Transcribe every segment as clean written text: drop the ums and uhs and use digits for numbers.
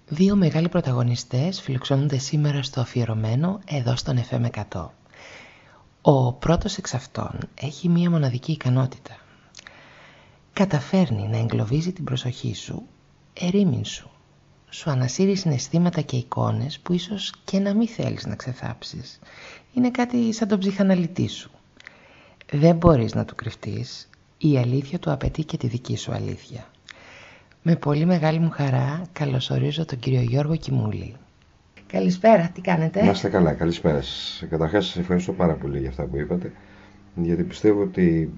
Δύο μεγάλοι πρωταγωνιστές φιλοξενούνται σήμερα στο αφιερωμένο εδώ στον FM100. Ο πρώτος εξ αυτών έχει μία μοναδική ικανότητα. Καταφέρνει να εγκλωβίζει την προσοχή σου, ερήμην σου. Σου ανασύρει συναισθήματα και εικόνες που ίσως και να μην θέλεις να ξεθάψεις. Είναι κάτι σαν τον ψυχαναλυτή σου. Δεν μπορείς να του κρυφτείς, η αλήθεια του απαιτεί και τη δική σου αλήθεια. Με πολύ μεγάλη μου χαρά καλωσορίζω τον κύριο Γιώργο Κιμούλη. Καλησπέρα, τι κάνετε? Να είστε καλά, καλησπέρα σας. Καταρχάς σας ευχαριστώ πάρα πολύ για αυτά που είπατε, γιατί πιστεύω ότι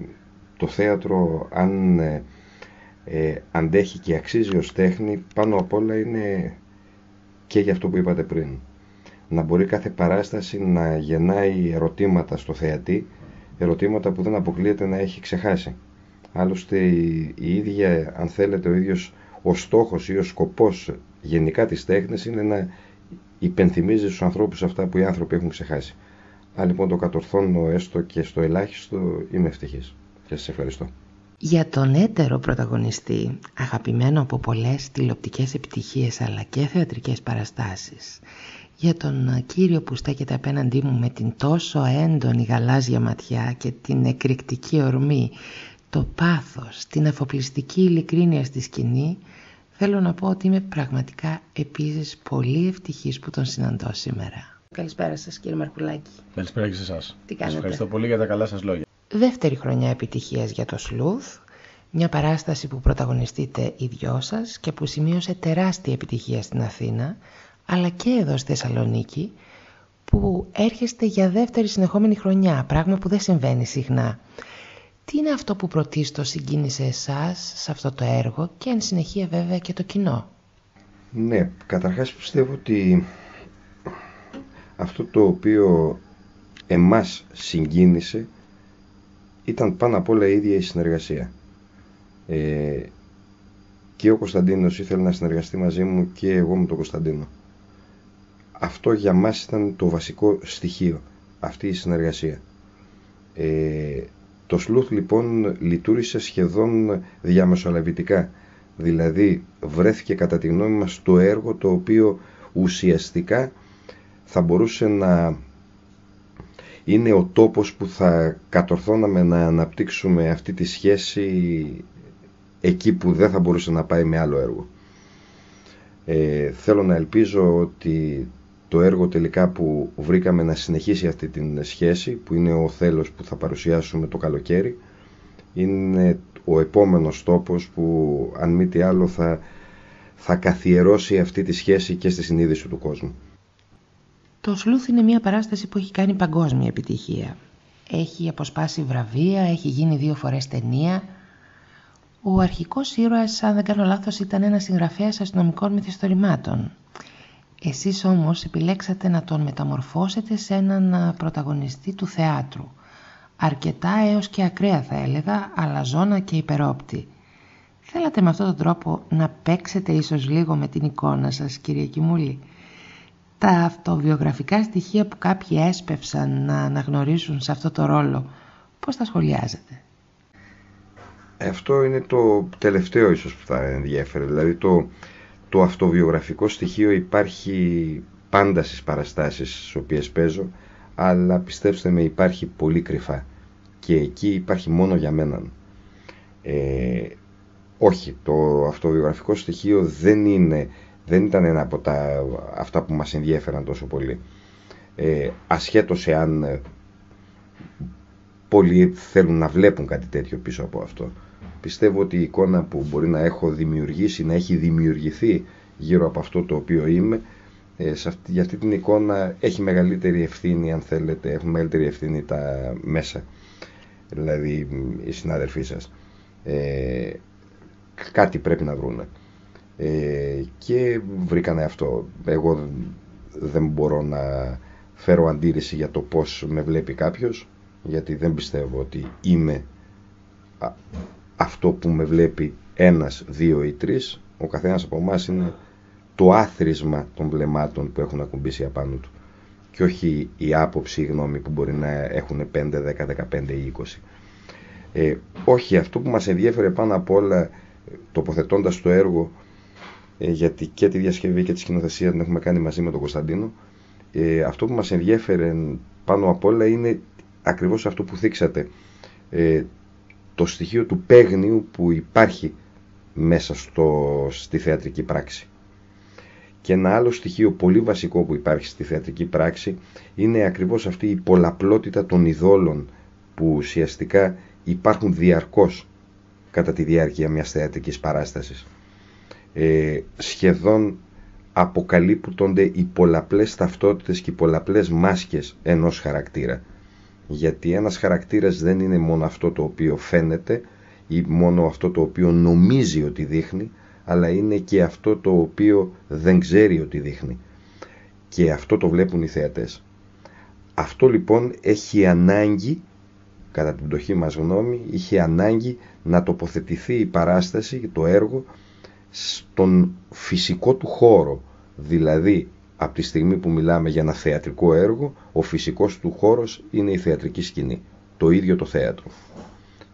το θέατρο, αν αντέχει και αξίζει ως τέχνη, πάνω απ' όλα είναι και για αυτό που είπατε πριν. Να μπορεί κάθε παράσταση να γεννάει ερωτήματα στο θεατή, ερωτήματα που δεν αποκλείεται να έχει ξεχάσει. Άλλωστε η ίδια, αν θέλετε, ο ίδιος ο στόχος ή ο σκοπός γενικά της τέχνης είναι να υπενθυμίζει στους ανθρώπους αυτά που οι άνθρωποι έχουν ξεχάσει. Αν λοιπόν το κατορθώνω έστω και στο ελάχιστο, είμαι ευτυχής και σας ευχαριστώ. Για τον έτερο πρωταγωνιστή, αγαπημένο από πολλές τηλεοπτικές επιτυχίες αλλά και θεατρικές παραστάσεις, για τον κύριο που στέκεται απέναντί μου με την τόσο έντονη γαλάζια ματιά και την εκρηκτική ορμή, το πάθος, την αφοπλιστική ειλικρίνεια στη σκηνή, θέλω να πω ότι είμαι πραγματικά επίσης πολύ ευτυχής που τον συναντώ σήμερα. Καλησπέρα σας κύριε Μαρκουλάκη. Καλησπέρα και σε εσάς. Τι κάνετε? Σας ευχαριστώ πολύ για τα καλά σας λόγια. Δεύτερη χρονιά επιτυχίας για το Σλούθ, μια παράσταση που πρωταγωνιστείτε οι δυο σας και που σημείωσε τεράστια επιτυχία στην Αθήνα, αλλά και εδώ στη Θεσσαλονίκη, που έρχεστε για δεύτερη συνεχόμενη χρονιά, πράγμα που δεν συμβαίνει συχνά. Τι είναι αυτό που πρωτίστως συγκίνησε εσάς σε αυτό το έργο και εν συνεχεία βέβαια και το κοινό? Ναι, καταρχάς πιστεύω ότι αυτό το οποίο εμάς συγκίνησε ήταν πάνω απ' όλα η ίδια η συνεργασία. Και ο Κωνσταντίνος ήθελε να συνεργαστεί μαζί μου και εγώ με τον Κωνσταντίνο. Αυτό για μας ήταν το βασικό στοιχείο, αυτή η συνεργασία. Το Σλούθ λοιπόν λειτουργήσε σχεδόν διαμεσολαβητικά. Δηλαδή βρέθηκε κατά τη γνώμη μας το έργο το οποίο ουσιαστικά θα μπορούσε να είναι ο τόπος που θα κατορθώναμε να αναπτύξουμε αυτή τη σχέση εκεί που δεν θα μπορούσε να πάει με άλλο έργο. Θέλω να ελπίζω ότι το έργο τελικά που βρήκαμε να συνεχίσει αυτή την σχέση, που είναι ο Θέλος που θα παρουσιάσουμε το καλοκαίρι, είναι ο επόμενος τόπος που αν μη τι άλλο θα καθιερώσει αυτή τη σχέση και στη συνείδηση του κόσμου. Το Σλούθ είναι μια παράσταση που έχει κάνει παγκόσμια επιτυχία. Έχει αποσπάσει βραβεία, έχει γίνει 2 φορές ταινία. Ο αρχικός ήρωας, αν δεν κάνω λάθος, ήταν ένας συγγραφέας αστυνομικών μυθιστορημάτων. Εσείς όμως επιλέξατε να τον μεταμορφώσετε σε έναν πρωταγωνιστή του θεάτρου. Αρκετά έως και ακραία θα έλεγα, αλαζόνα και υπερόπτη. Θέλατε με αυτόν τον τρόπο να παίξετε ίσως λίγο με την εικόνα σας, κύριε Κιμούλη? Τα αυτοβιογραφικά στοιχεία που κάποιοι έσπευσαν να αναγνωρίσουν σε αυτό το ρόλο, πώς τα σχολιάζετε? Αυτό είναι το τελευταίο ίσως που θα ενδιέφερε. Δηλαδή το αυτοβιογραφικό στοιχείο υπάρχει πάντα στις παραστάσεις στις οποίες παίζω, αλλά πιστέψτε με, υπάρχει πολύ κρυφά και εκεί υπάρχει μόνο για μένα. Όχι, το αυτοβιογραφικό στοιχείο δεν ήταν ένα από αυτά που μας ενδιέφεραν τόσο πολύ. Ασχέτως εάν πολλοί θέλουν να βλέπουν κάτι τέτοιο πίσω από αυτό. Πιστεύω ότι η εικόνα που μπορεί να έχω δημιουργήσει, να έχει δημιουργηθεί γύρω από αυτό το οποίο είμαι, για αυτή την εικόνα έχει μεγαλύτερη ευθύνη, αν θέλετε, έχουν μεγαλύτερη ευθύνη τα μέσα, δηλαδή οι συνάδελφοί σας. Κάτι πρέπει να βρούνε. Και βρήκανε αυτό. Εγώ δεν μπορώ να φέρω αντίρρηση για το πώς με βλέπει κάποιος, γιατί δεν πιστεύω ότι είμαι αυτό που με βλέπει ένας, 2 ή 3. Ο καθένας από εμάς είναι το άθροισμα των βλεμμάτων που έχουν ακουμπήσει απάνω του και όχι η άποψη, η γνώμη που μπορεί να έχουν 5, 10, 15 ή 20. Όχι, αυτό που μας ενδιέφερε πάνω απ' όλα τοποθετώντας το έργο γιατί και τη διασκευή και τη σκηνοθεσία την έχουμε κάνει μαζί με τον Κωνσταντίνο. Αυτό που μας ενδιέφερε πάνω απ' όλα είναι ακριβώς αυτό που θίξατε, το στοιχείο του παίγνιου που υπάρχει μέσα στη θεατρική πράξη. Και ένα άλλο στοιχείο πολύ βασικό που υπάρχει στη θεατρική πράξη είναι ακριβώς αυτή η πολλαπλότητα των ειδόλων που ουσιαστικά υπάρχουν διαρκώς κατά τη διάρκεια μιας θεατρικής παράστασης. Σχεδόν αποκαλύπτονται οι πολλαπλές ταυτότητες και οι πολλαπλές μάσκες ενός χαρακτήρα. Γιατί ένας χαρακτήρας δεν είναι μόνο αυτό το οποίο φαίνεται ή μόνο αυτό το οποίο νομίζει ότι δείχνει, αλλά είναι και αυτό το οποίο δεν ξέρει ότι δείχνει. Και αυτό το βλέπουν οι θεατές. Αυτό λοιπόν έχει ανάγκη, κατά την πτωχή μας γνώμη, είχε ανάγκη να τοποθετηθεί η παράσταση, το έργο, στον φυσικό του χώρο. Δηλαδή, από τη στιγμή που μιλάμε για ένα θεατρικό έργο, ο φυσικός του χώρος είναι η θεατρική σκηνή, το ίδιο το θέατρο.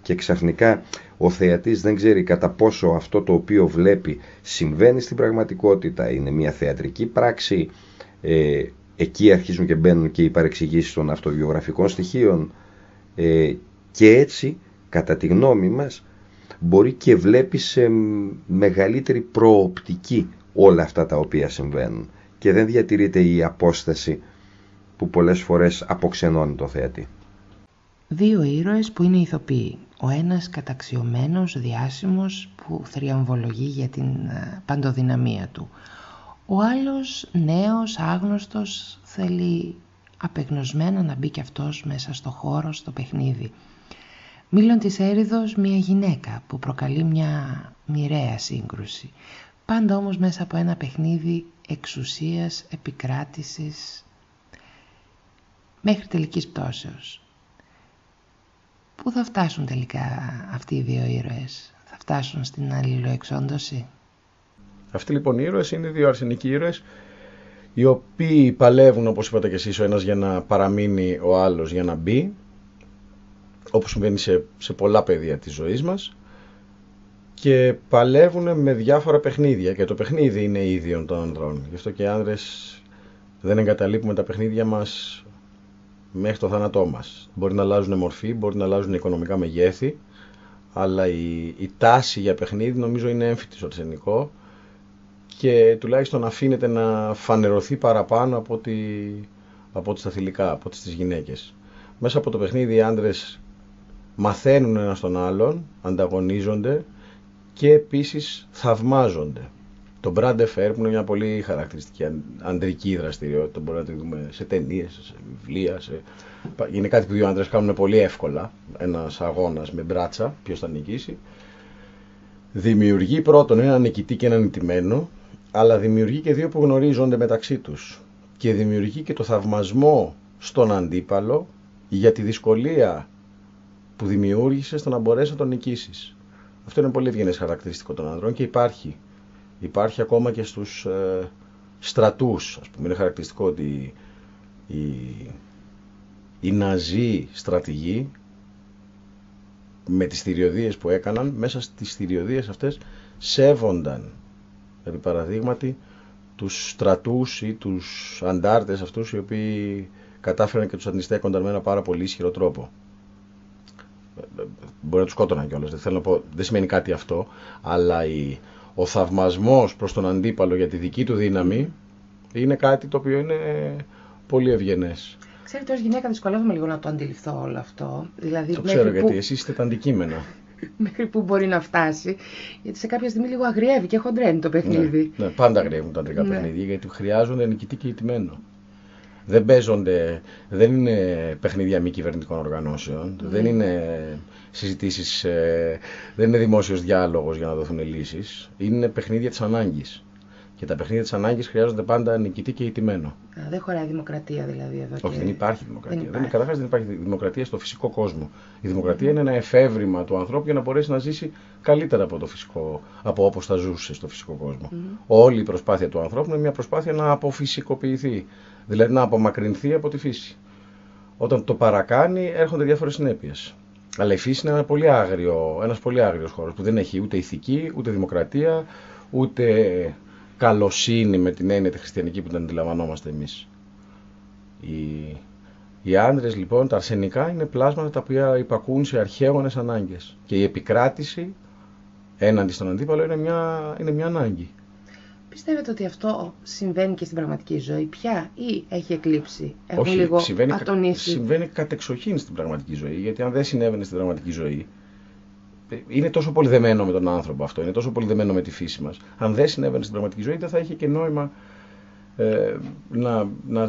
Και ξαφνικά ο θεατής δεν ξέρει κατά πόσο αυτό το οποίο βλέπει συμβαίνει στην πραγματικότητα, είναι μια θεατρική πράξη, εκεί αρχίζουν και μπαίνουν και οι παρεξηγήσεις των αυτοβιογραφικών στοιχείων, και έτσι, κατά τη γνώμη μας, μπορεί και βλέπει σε μεγαλύτερη προοπτική όλα αυτά τα οποία συμβαίνουν και δεν διατηρείται η απόσταση που πολλές φορές αποξενώνει το θεατή. Δύο ήρωες που είναι ηθοποιοί. Ο ένας καταξιωμένος, διάσημος, που θριαμβολογεί για την παντοδυναμία του. Ο άλλος νέος, άγνωστος, θέλει απεγνωσμένα να μπει κι αυτός μέσα στο χώρο, στο παιχνίδι. Μήλων της Έριδος, μια γυναίκα που προκαλεί μια μοιραία σύγκρουση. Πάντα όμως μέσα από ένα παιχνίδι εξουσίας, επικράτησης, μέχρι τελικής πτώσεως. Πού θα φτάσουν τελικά αυτοί οι δύο ήρωες? Θα φτάσουν στην αλληλοεξόντωση? Αυτοί λοιπόν οι ήρωες είναι δύο αρσενικοί ήρωες, οι οποίοι παλεύουν, όπως είπατε και εσείς, ο ένας για να παραμείνει, ο άλλος για να μπει, όπως συμβαίνει σε πολλά πεδία της ζωής μας, και παλεύουν με διάφορα παιχνίδια, και το παιχνίδι είναι ίδιον των ανδρών. Γι' αυτό και οι άνδρες δεν εγκαταλείπουμε τα παιχνίδια μας μέχρι το θάνατό μας. Μπορεί να αλλάζουν μορφή, μπορεί να αλλάζουν οικονομικά μεγέθη, αλλά η τάση για παιχνίδι νομίζω είναι έμφυτη στο αρσενικό και τουλάχιστον αφήνεται να φανερωθεί παραπάνω από ό,τι στα θηλυκά, από ό,τι στις γυναίκες. Μέσα από το παιχνίδι οι άντρες μαθαίνουν ένας τον άλλον, ανταγωνίζονται και επίσης θαυμάζονται. Το Bras de Fer, που είναι μια πολύ χαρακτηριστική ανδρική δραστηριότητα, μπορεί να τη δούμε σε ταινίες, σε βιβλία. Είναι κάτι που δύο άντρες κάνουν πολύ εύκολα. Ένας αγώνας με μπράτσα, ποιος θα νικήσει. Δημιουργεί πρώτον έναν νικητή και έναν νικημένο, αλλά δημιουργεί και δύο που γνωρίζονται μεταξύ τους. Και δημιουργεί και το θαυμασμό στον αντίπαλο για τη δυσκολία που δημιούργησε στο να μπορέσει να τον νικήσεις. Αυτό είναι πολύ ευγενές χαρακτηριστικό των ανδρών και υπάρχει ακόμα και στους στρατούς. Ας πούμε, είναι χαρακτηριστικό ότι οι Ναζί στρατηγοί, με τις θηριωδίες που έκαναν, μέσα στις θηριωδίες αυτές σέβονταν, επί παραδείγματι, τους στρατούς ή τους αντάρτες αυτούς οι οποίοι κατάφεραν και τους αντιστέκονταν με ένα πάρα πολύ ισχυρό τρόπο. Μπορεί να τους σκότωναν κιόλας, δεν θέλω να πω, δεν σημαίνει κάτι αυτό, αλλά ο θαυμασμός προς τον αντίπαλο για τη δική του δύναμη είναι κάτι το οποίο είναι πολύ ευγενές. Ξέρετε, ως γυναίκα δυσκολεύομαι λίγο να το αντιληφθώ όλο αυτό. Δηλαδή, το ξέρω γιατί εσείς είστε τα αντικείμενα. Μέχρι που μπορεί να φτάσει, γιατί σε κάποια στιγμή λίγο αγριεύει και χοντρένει το παιχνίδι. Ναι, πάντα αγριεύουν τα αντρικά παιχνίδια, γιατί χρειάζονται νικητή και ηττημένο. Δεν είναι παιχνίδια μη κυβερνητικών οργανώσεων, δεν είναι συζητήσεις, δεν είναι δημόσιος διάλογος για να δοθούν λύσεις, είναι παιχνίδια της ανάγκης. Και τα παιχνίδια της ανάγκης χρειάζονται πάντα νικητή και ηττημένο. Δεν χωράει δημοκρατία δηλαδή εδώ? Όχι, δεν υπάρχει δημοκρατία. Καταρχάς δεν υπάρχει δημοκρατία στο φυσικό κόσμο. Η δημοκρατία είναι ένα εφεύρημα του ανθρώπου για να μπορέσει να ζήσει καλύτερα από όπως θα ζούσε στο φυσικό κόσμο. Όλη η προσπάθεια του ανθρώπου είναι μια προσπάθεια να αποφυσικοποιηθεί, δηλαδή να απομακρυνθεί από τη φύση. Όταν το παρακάνει έρχονται διάφορες συνέπειες. Αλλά η φύση είναι ένας πολύ άγριος χώρος που δεν έχει ούτε ηθική, ούτε δημοκρατία, ούτε καλοσύνη με την έννοια τη χριστιανική που την αντιλαμβανόμαστε εμείς. Οι άντρες λοιπόν, τα αρσενικά είναι πλάσματα τα οποία υπακούν σε αρχαίγονες ανάγκες και η επικράτηση έναντι στον αντίπαλο είναι μια ανάγκη. Πιστεύετε ότι αυτό συμβαίνει και στην πραγματική ζωή πια ή έχει εκλείψει? Όχι, λίγο συμβαίνει κατεξοχήν στην πραγματική ζωή, γιατί αν δεν συνέβαινε στην πραγματική ζωή, είναι τόσο πολύ δεμένο με τον άνθρωπο αυτό, είναι τόσο πολύ δεμένο με τη φύση μας. Αν δεν συνέβαινε στην πραγματική ζωή, δεν θα είχε και νόημα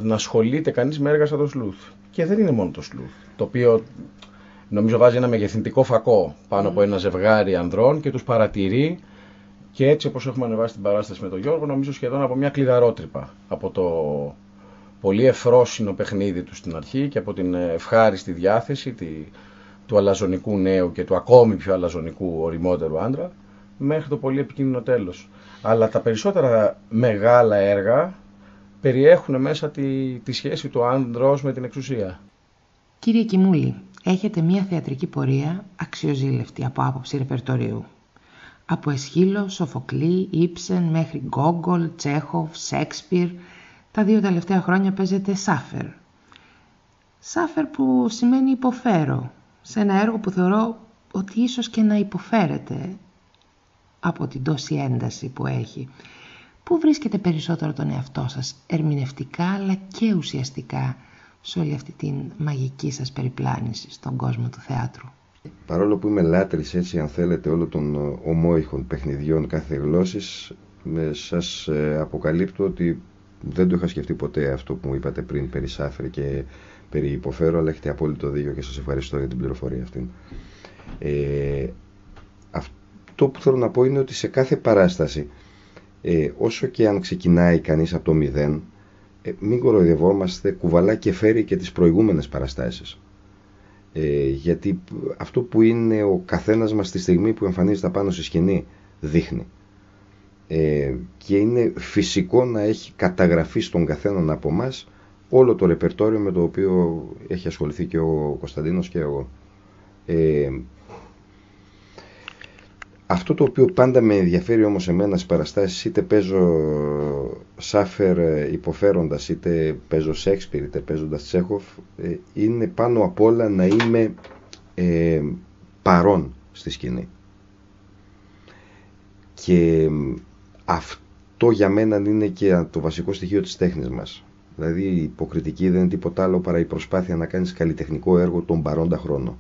να ασχολείται κανείς με έργα σαν το σλούθ. Και δεν είναι μόνο το σλούθ, το οποίο νομίζω βάζει ένα μεγεθυντικό φακό πάνω από ένα ζευγάρι ανδρών και τους παρατηρεί. Και έτσι, όπως έχουμε ανεβάσει την παράσταση με τον Γιώργο, νομίζω σχεδόν από μια κλειδαρότρυπα. Από το πολύ ευφρόσινο παιχνίδι του στην αρχή και από την ευχάριστη διάθεση του αλαζονικού νέου και του ακόμη πιο αλαζονικού οριμότερου άντρα, μέχρι το πολύ επικίνδυνο τέλος. Αλλά τα περισσότερα μεγάλα έργα περιέχουν μέσα τη σχέση του άνδρος με την εξουσία. Κύριε Κιμούλη, έχετε μια θεατρική πορεία αξιοζήλευτη από άποψη ρεπερτορίου. Από Εσχύλο, Σοφοκλή, Ήψεν μέχρι Γκόγκολ, Τσέχοφ, Σέξπιρ, τα 2 τελευταία χρόνια παίζετε Σάφερ. Σάφερ που σημαίνει υποφέρω, σε ένα έργο που θεωρώ ότι ίσως και να υποφέρετε από την τόση ένταση που έχει. Πού βρίσκετε περισσότερο τον εαυτό σας, ερμηνευτικά αλλά και ουσιαστικά, σε όλη αυτή την μαγική σας περιπλάνηση στον κόσμο του θεάτρου? Παρόλο που είμαι λάτρης, έτσι αν θέλετε, όλων των ομόηχων παιχνιδιών κάθε γλώσσης, σας αποκαλύπτω ότι δεν το είχα σκεφτεί ποτέ αυτό που μου είπατε πριν περί Σάφερ και περί υποφέρω, αλλά έχετε απόλυτο δίκιο και σας ευχαριστώ για την πληροφορία αυτή. Αυτό που θέλω να πω είναι ότι σε κάθε παράσταση, όσο και αν ξεκινάει κανείς από το μηδέν, μην κοροϊδευόμαστε, κουβαλά και φέρει και τις προηγούμενες παραστάσεις. Γιατί αυτό που είναι ο καθένας μας τη στιγμή που εμφανίζεται πάνω στη σκηνή δείχνει. Και είναι φυσικό να έχει καταγραφεί στον καθέναν από εμάς όλο το ρεπερτόριο με το οποίο έχει ασχοληθεί και ο Κωνσταντίνος και εγώ. Αυτό το οποίο πάντα με ενδιαφέρει όμως εμένα στις παραστάσεις, είτε παίζω Σάφερ υποφέροντας, είτε παίζω Σέξπιρ, είτε παίζοντας Τσέχοφ, είναι πάνω απ' όλα να είμαι παρόν στη σκηνή. Και αυτό για μένα είναι και το βασικό στοιχείο της τέχνης μας. Δηλαδή η υποκριτική δεν είναι τίποτα άλλο παρά η προσπάθεια να κάνεις καλλιτεχνικό έργο τον παρόντα χρόνο.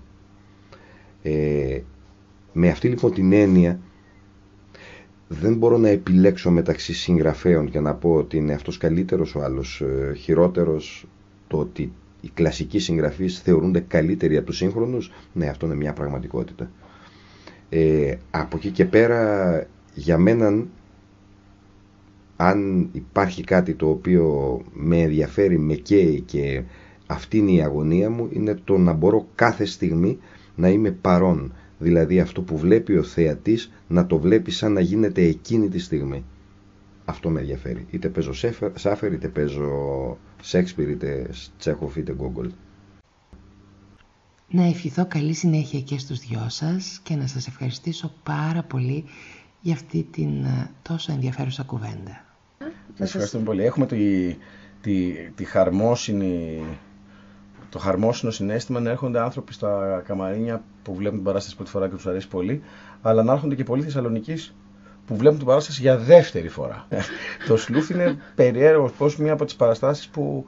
Με αυτή λοιπόν την έννοια δεν μπορώ να επιλέξω μεταξύ συγγραφέων και να πω ότι είναι αυτός καλύτερος, ο άλλος χειρότερος. Το ότι οι κλασικοί συγγραφείς θεωρούνται καλύτεροι από τους σύγχρονους, ναι, αυτό είναι μια πραγματικότητα. Από εκεί και πέρα, για μένα, αν υπάρχει κάτι το οποίο με ενδιαφέρει, με καίει και αυτή είναι η αγωνία μου, είναι το να μπορώ κάθε στιγμή να είμαι παρόν. Δηλαδή αυτό που βλέπει ο θεατής να το βλέπει σαν να γίνεται εκείνη τη στιγμή. Αυτό με ενδιαφέρει. Είτε παίζω Σάφερ, είτε παίζω Σέξπιρ, είτε Τσέχοφ, είτε Γκόγκολ. Να ευχηθώ καλή συνέχεια και στους δυο σας και να σας ευχαριστήσω πάρα πολύ για αυτή την τόσο ενδιαφέρουσα κουβέντα. Σας ευχαριστούμε πολύ. Έχουμε τη το χαρμόσυνο συναίσθημα να έρχονται άνθρωποι στα καμαρίνια που βλέπουν την παράσταση πρώτη φορά και τους αρέσει πολύ, αλλά να έρχονται και πολλοί Θεσσαλονικείς που βλέπουν την παράσταση για δεύτερη φορά. Το σλούθ είναι περίεργο πως μία από τις παραστάσεις που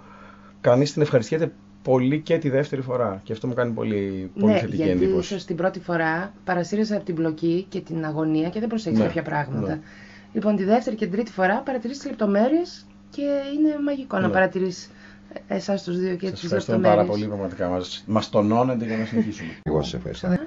κανείς την ευχαριστιέται πολύ και τη δεύτερη φορά. Και αυτό μου κάνει πολύ θετική εντύπωση. Γιατί ίσως την πρώτη φορά παρασύρεσαι από την πλοκή και την αγωνία και δεν προσέχεις κάποια πράγματα. Ναι. Λοιπόν, τη δεύτερη και την τρίτη φορά παρατηρείς τις λεπτομέρειες και είναι μαγικό να παρατηρείς εσάς τους δύο και τις λεπτομέρειες. Σας ευχαριστούμε πάρα πολύ, πραγματικά. Μας τονώνετε για να συνεχίσουμε. Εγώ σας ευχαριστώ.